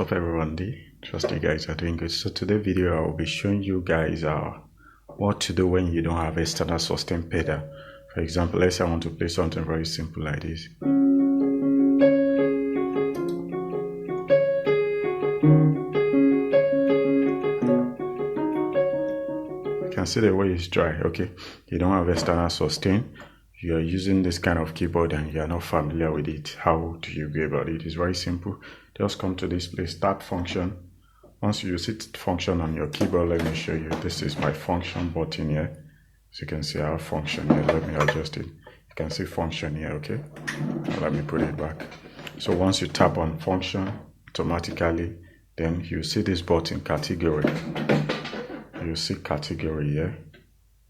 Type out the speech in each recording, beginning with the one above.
What's up everyone, trust you guys are doing good. So today video I will be showing you guys what to do when you don't have external sustain pedal. For example, let's say I want to play something very simple like this. You can see the way it's dry. Okay, you don't have external sustain, you are using this kind of keyboard and you are not familiar with it. How do you go about it? It's very simple. Just come to this place, start function. Once you see function on your keyboard, let me show you. This is my function button here. As you can see, I have function here. Let me adjust it. You can see function here, okay? Now let me put it back. So once you tap on function, automatically, then you see this button category. You see category here.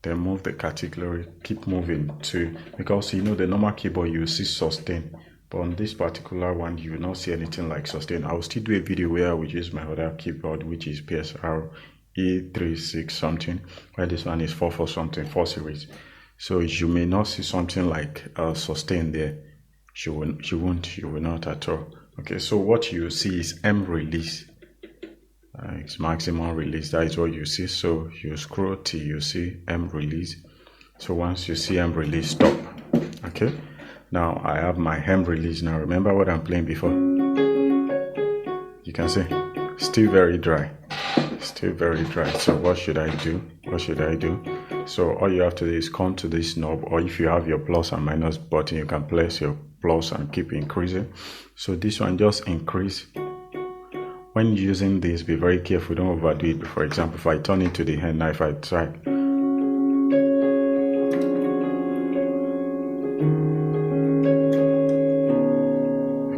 Then move the category, keep moving to, because you know the normal keyboard you see sustain. But on this particular one, you will not see anything like sustain. I will still do a video where I will use my other keyboard, which is PSRE434 something, while this one is 4 something, 4 series. So you may not see something like sustain there. You will not at all. Okay, so what you see is M release. It's maximum release. That is what you see. So you scroll till you see M release. So once you see M release, stop. Okay. Now I have my hem release. Now remember what I'm playing before. You can see still very dry. Still very dry. So what should I do? What should I do? So all you have to do is come to this knob, or if you have your plus and minus button, you can place your plus and keep increasing. So this one, just increase. When using this, be very careful, don't overdo it. For example, if I turn it to the hand, now if I try,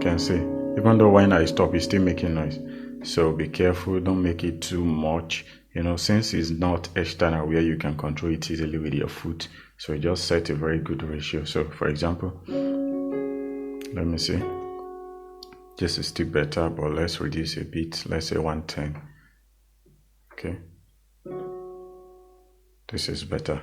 can see even though when I stop it's still making noise. So be careful, don't make it too much, you know, since it's not external where you can control it easily with your foot. So just set a very good ratio. So for example, let me see, this is still better, but let's reduce a bit. Let's say 110. Okay, this is better.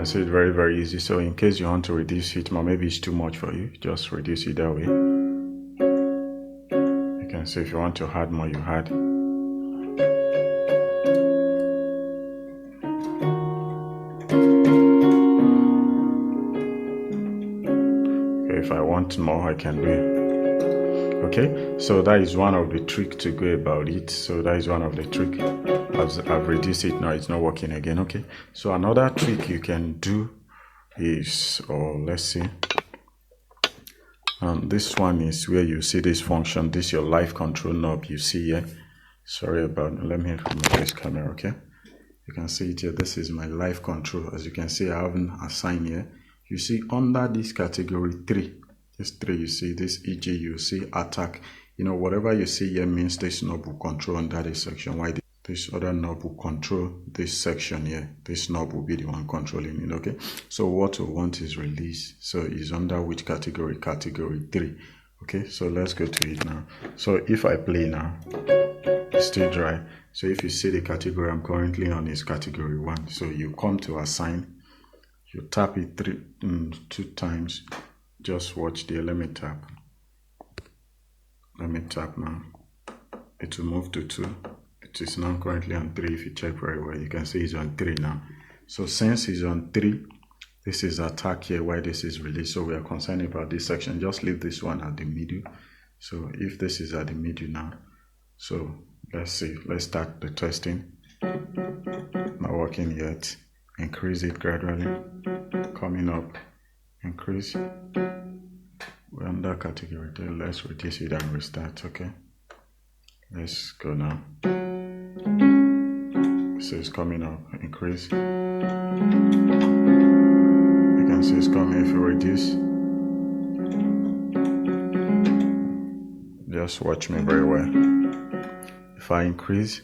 See it very easy. So in case you want to reduce it more, maybe it's too much for you, just reduce it that way. You can see if you want to add more, you add. Okay, if I want more, I can do it. Okay, so that is one of the tricks to go about it. So that is one of the tricks. I've reduced it now, it's not working again. Okay, so another trick you can do is, let's see, this one is where you see this function. This is your live control knob you see here. Sorry about it. Let me remove this camera. Okay, you can see it here. This is my live control. As you can see, I haven't assigned here. You see under this category 3, this 3, you see this EG, you see attack. You know, whatever you see here means this knob will control under this section. Why this other knob will control this section here. This knob will be the one controlling it. Okay, so what we want is release. So it's under which category? Category 3. Okay, so let's go to it now. So if I play now, it's still dry. So if you see the category I'm currently on is category 1. So you come to assign, you tap it 2 times. Just watch there. Let me tap. Let me tap now. It will move to 2. It is now currently on 3. If you check very well, you can see it's on 3 now. So since it's on 3, this is attack here, while this is release. So we are concerned about this section. Just leave this one at the middle. So if this is at the middle now, so let's see. Let's start the testing. Not working yet. Increase it gradually. Coming up. Increase. We're under category 3. Let's reduce it and restart. Okay, let's go now. So it's coming up. Increase. You can see it's coming. If you reduce, just watch me very well. If I increase,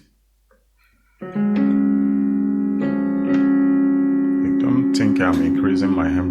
think I'm increasing my hem